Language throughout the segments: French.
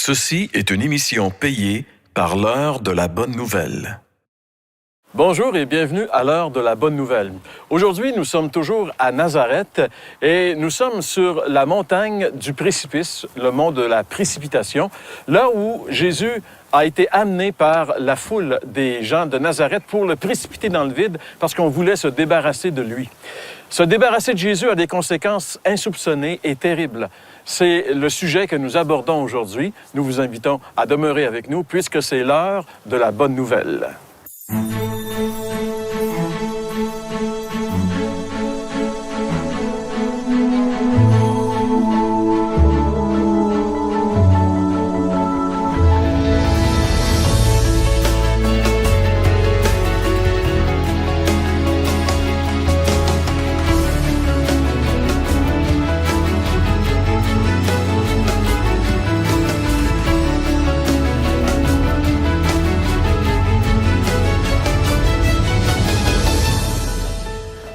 Ceci est une émission payée par l'heure de la bonne nouvelle. Bonjour et bienvenue à l'heure de la bonne nouvelle. Aujourd'hui, nous sommes toujours à Nazareth et nous sommes sur la montagne du précipice, le mont de la précipitation, là où Jésus a été amené par la foule des gens de Nazareth pour le précipiter dans le vide parce qu'on voulait se débarrasser de lui. Se débarrasser de Jésus a des conséquences insoupçonnées et terribles. C'est le sujet que nous abordons aujourd'hui. Nous vous invitons à demeurer avec nous puisque c'est l'heure de la bonne nouvelle.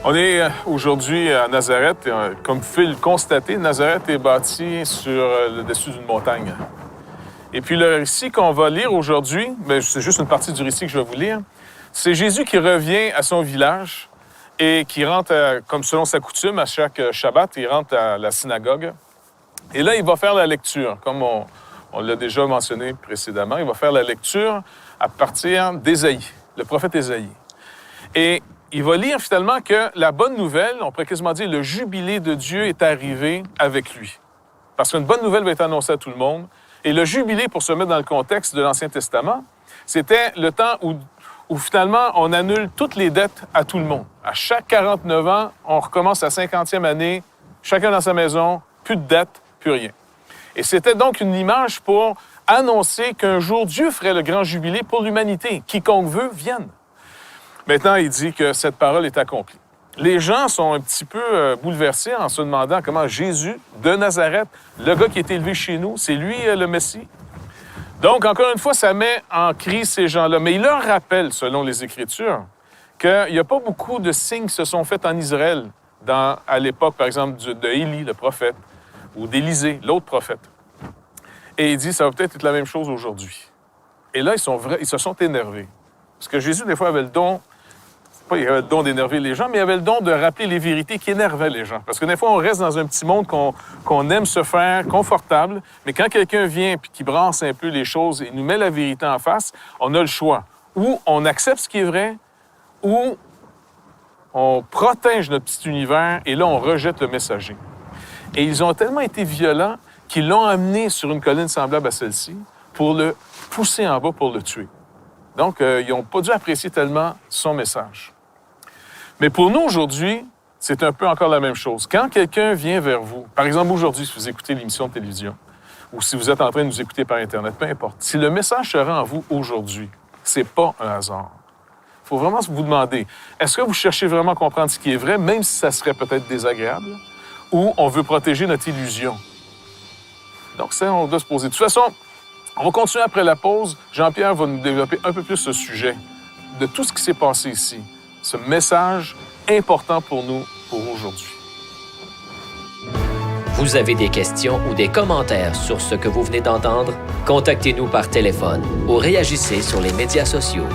On est aujourd'hui à Nazareth. Comme vous pouvez le constater, Nazareth est bâti sur le dessus d'une montagne. Et puis le récit qu'on va lire aujourd'hui, c'est juste une partie du récit que je vais vous lire, c'est Jésus qui revient à son village et qui rentre, comme selon sa coutume, à chaque Shabbat, il rentre à la synagogue. Et là, il va faire la lecture, comme on l'a déjà mentionné précédemment. Il va faire la lecture à partir d'Ésaïe, le prophète Ésaïe. Et il va lire finalement que la bonne nouvelle, on pourrait quasiment dire le jubilé de Dieu est arrivé avec lui. Parce qu'une bonne nouvelle va être annoncée à tout le monde. Et le jubilé, pour se mettre dans le contexte de l'Ancien Testament, c'était le temps où finalement on annule toutes les dettes à tout le monde. À chaque 49 ans, on recommence la 50e année, chacun dans sa maison, plus de dettes, plus rien. Et c'était donc une image pour annoncer qu'un jour Dieu ferait le grand jubilé pour l'humanité. Quiconque veut, vienne. Maintenant, il dit que cette parole est accomplie. Les gens sont un petit peu bouleversés en se demandant comment Jésus de Nazareth, le gars qui est élevé chez nous, c'est lui le Messie. Donc, encore une fois, ça met en crise ces gens-là. Mais il leur rappelle, selon les Écritures, qu'il n'y a pas beaucoup de signes qui se sont faits en Israël à l'époque, par exemple, d'Élie, le prophète, ou d'Élisée, l'autre prophète. Et il dit, ça va peut-être être la même chose aujourd'hui. Et là, ils se sont énervés. Parce que Jésus, des fois, avait le don... il avait le don d'énerver les gens, mais il avait le don de rappeler les vérités qui énervaient les gens. Parce que des fois, on reste dans un petit monde qu'on aime se faire confortable, mais quand quelqu'un vient et qui brasse un peu les choses et nous met la vérité en face, on a le choix. Ou on accepte ce qui est vrai, ou on protège notre petit univers et là, on rejette le messager. Et ils ont tellement été violents qu'ils l'ont amené sur une colline semblable à celle-ci pour le pousser en bas pour le tuer. Donc, ils n'ont pas dû apprécier tellement son message. Mais pour nous, aujourd'hui, c'est un peu encore la même chose. Quand quelqu'un vient vers vous, par exemple, aujourd'hui, si vous écoutez l'émission de télévision, ou si vous êtes en train de nous écouter par Internet, peu importe, si le message se rend à vous aujourd'hui, c'est pas un hasard. Il faut vraiment vous demander, est-ce que vous cherchez vraiment à comprendre ce qui est vrai, même si ça serait peut-être désagréable, ou on veut protéger notre illusion? Donc, ça, on doit se poser. De toute façon, on va continuer après la pause. Jean-Pierre va nous développer un peu plus ce sujet de tout ce qui s'est passé ici. Ce message important pour nous, pour aujourd'hui. Vous avez des questions ou des commentaires sur ce que vous venez d'entendre? Contactez-nous par téléphone ou réagissez sur les médias sociaux.